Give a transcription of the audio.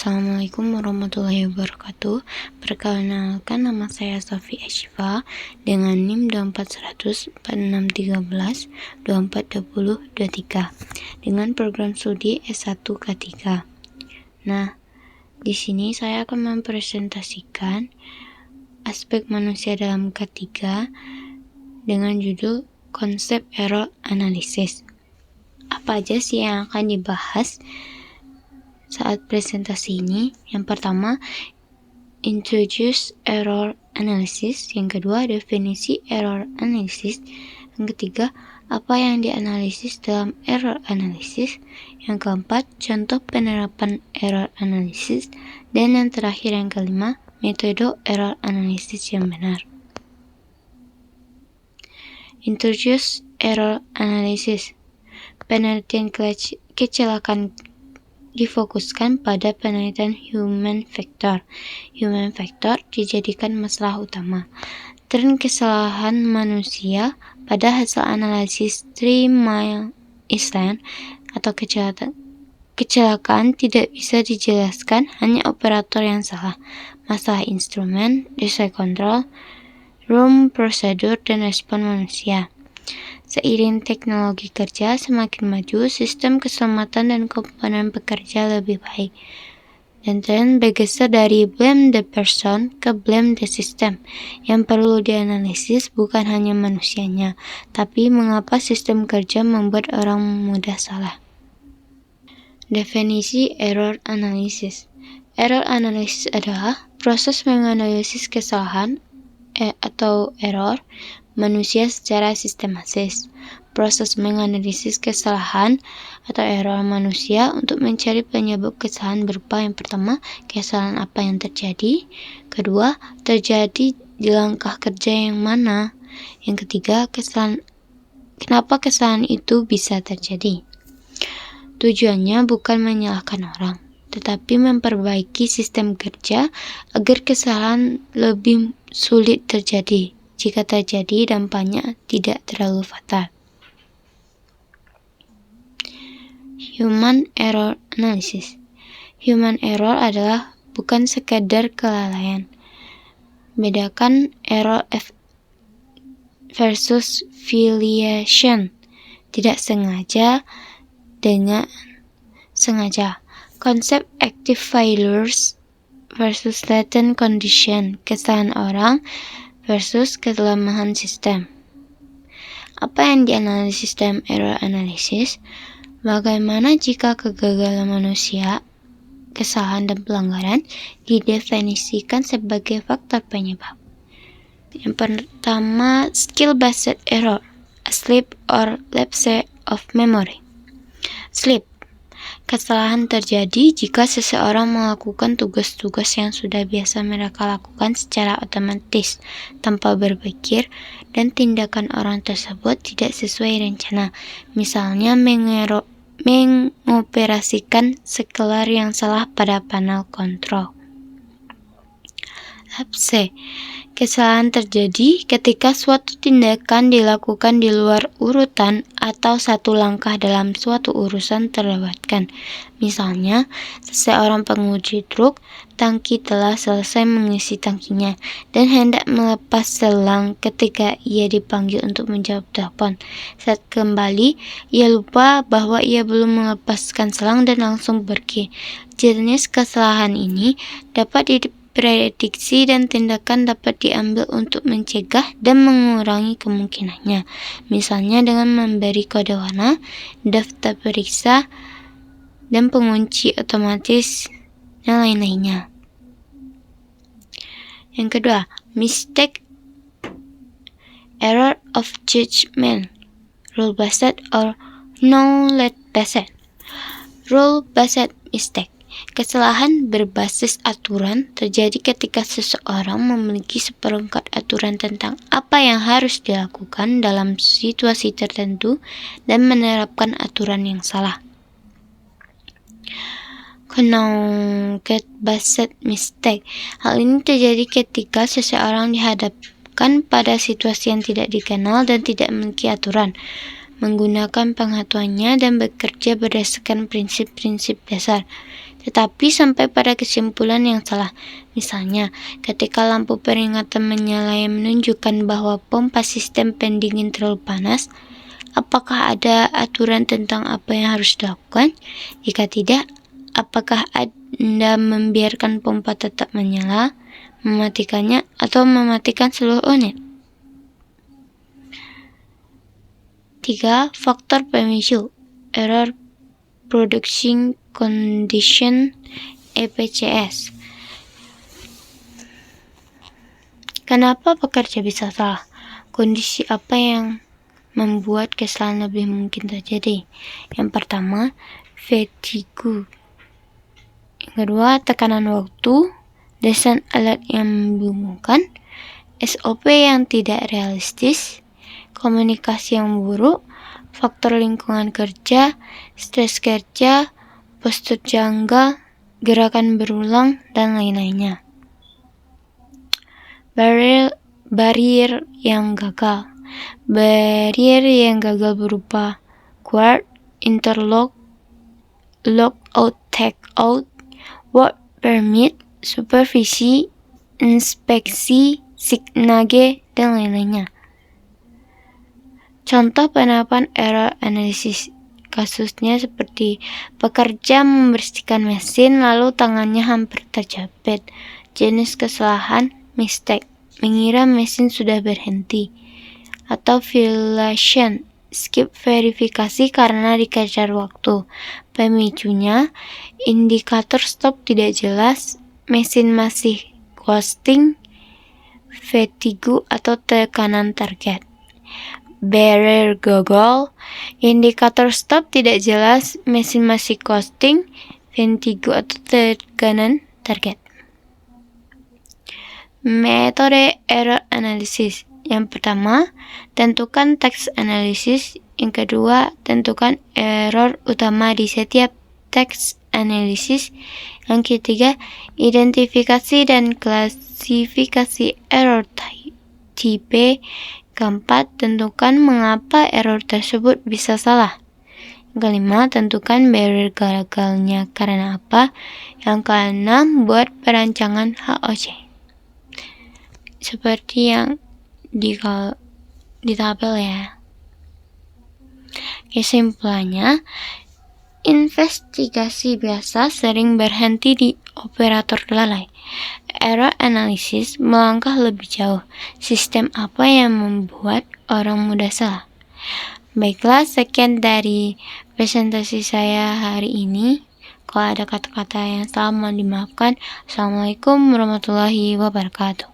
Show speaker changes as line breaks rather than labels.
Assalamualaikum warahmatullahi wabarakatuh. Perkenalkan, nama saya Sofi Ashifa dengan NIM 24100 4613 2420 23 dengan program studi S1 K3. Nah, di sini saya akan mempresentasikan aspek manusia dalam K3 dengan judul konsep error analysis. Apa aja sih yang akan dibahas saat presentasi ini? Yang pertama, introduce error analysis. Yang kedua, definisi error analysis. Yang ketiga, apa yang dianalisis dalam error analysis. Yang keempat, contoh penerapan error analysis. Dan yang terakhir, yang kelima, metode error analysis yang benar. Introduce error analysis. Penelitian kecelakaan difokuskan pada penelitian human factor. Human factor dijadikan masalah utama. Tren kesalahan manusia pada hasil analisis 3 Mile Island atau kecelakaan tidak bisa dijelaskan hanya operator yang salah. Masalah instrumen, desain kontrol, room prosedur, dan respon manusia. Seiring teknologi kerja semakin maju, sistem keselamatan dan komponen bekerja lebih baik. Dan tren bergeser dari blame the person ke blame the system. Yang perlu dianalisis bukan hanya manusianya, tapi mengapa sistem kerja membuat orang mudah salah. Definisi error analysis. Error analysis adalah proses menganalisis kesalahan atau error manusia secara sistematis. Proses menganalisis kesalahan atau error manusia untuk mencari penyebab kesalahan berupa yang pertama, kesalahan apa yang terjadi. Kedua, terjadi di langkah kerja yang mana. Yang ketiga, kenapa kesalahan itu bisa terjadi. Tujuannya bukan menyalahkan orang, tetapi memperbaiki sistem kerja agar kesalahan lebih sulit terjadi. Jika terjadi, dampaknya tidak terlalu fatal. Human error analysis. Human error adalah bukan sekadar kelalaian. Bedakan error versus filiation. Tidak sengaja dengan sengaja. Konsep active failures versus latent condition. Kesalahan orang versus kelemahan sistem. Apa yang dianalisis dalam error analysis? Bagaimana jika kegagalan manusia, kesalahan dan pelanggaran didefinisikan sebagai faktor penyebab? Yang pertama, skill-based error, a slip or lapse of memory. Slip. Kesalahan terjadi jika seseorang melakukan tugas-tugas yang sudah biasa mereka lakukan secara otomatis, tanpa berpikir, dan tindakan orang tersebut tidak sesuai rencana. Misalnya mengoperasikan sekelar yang salah pada panel kontrol. Lapse. Kesalahan terjadi ketika suatu tindakan dilakukan di luar urutan atau satu langkah dalam suatu urusan terlewatkan. Misalnya, seseorang pengemudi truk tangki telah selesai mengisi tangkinya dan hendak melepas selang ketika ia dipanggil untuk menjawab telepon. Saat kembali, ia lupa bahwa ia belum melepaskan selang dan langsung pergi. Jenis kesalahan ini dapat prediksi dan tindakan dapat diambil untuk mencegah dan mengurangi kemungkinannya. Misalnya dengan memberi kode warna, daftar periksa, dan pengunci otomatis, dan lain-lainnya. Yang kedua, mistake error of judgment, rule-based or knowledge-based. Rule-based mistake. Kesalahan berbasis aturan terjadi ketika seseorang memiliki seperangkat aturan tentang apa yang harus dilakukan dalam situasi tertentu dan menerapkan aturan yang salah. Knowledge-based mistake. Hal ini terjadi ketika seseorang dihadapkan pada situasi yang tidak dikenal dan tidak memiliki aturan, menggunakan pengetahuannya dan bekerja berdasarkan prinsip-prinsip dasar. tetapi sampai pada kesimpulan yang salah. Misalnya, ketika lampu peringatan menyala yang menunjukkan bahwa pompa sistem pendingin terlalu panas, apakah ada aturan tentang apa yang harus dilakukan? Jika tidak, apakah Anda membiarkan pompa tetap menyala, mematikannya, atau mematikan seluruh unit? 3. Faktor pemicu Error Production Condition EPCS. Kenapa pekerja bisa salah? Kondisi apa yang membuat kesalahan lebih mungkin terjadi? Yang pertama, fatigue. Yang kedua, tekanan waktu, desain alat yang membingungkan, SOP yang tidak realistis, komunikasi yang buruk, faktor lingkungan kerja, stres kerja, postur janggal, gerakan berulang, dan lain-lainnya. Barrier yang gagal. Barrier yang gagal berupa guard, interlock, lockout, tagout, work permit, supervisi, inspeksi, signage, dan lain-lainnya. Contoh penerapan error analysis. Kasusnya seperti pekerja membersihkan mesin lalu tangannya hampir terjepit. Jenis kesalahan mistake, mengira mesin sudah berhenti. Atau violation, skip verifikasi karena dikejar waktu. Pemicunya, indikator stop tidak jelas, mesin masih ghosting, fatigue atau tekanan target. Barrier gagal, indikator stop tidak jelas, mesin masih ghosting, fatigue atau tekanan target. Metode error analysis. Yang pertama, tentukan teks analisis. Yang kedua, tentukan error utama di setiap teks analisis. Yang ketiga, identifikasi dan klasifikasi error tipe. Keempat, tentukan mengapa error tersebut bisa salah. Yang kelima, tentukan barrier gagalnya karena apa. Yang keenam, buat perancangan HOC. Seperti yang di tabel ya. Kesimpulannya, investigasi biasa sering berhenti di operator lalai. Error analysis melangkah lebih jauh. Sistem apa yang membuat orang mudah salah? Baiklah, sekian dari presentasi saya hari ini. Kalau ada kata-kata yang salah mohon dimaafkan. Assalamualaikum warahmatullahi wabarakatuh.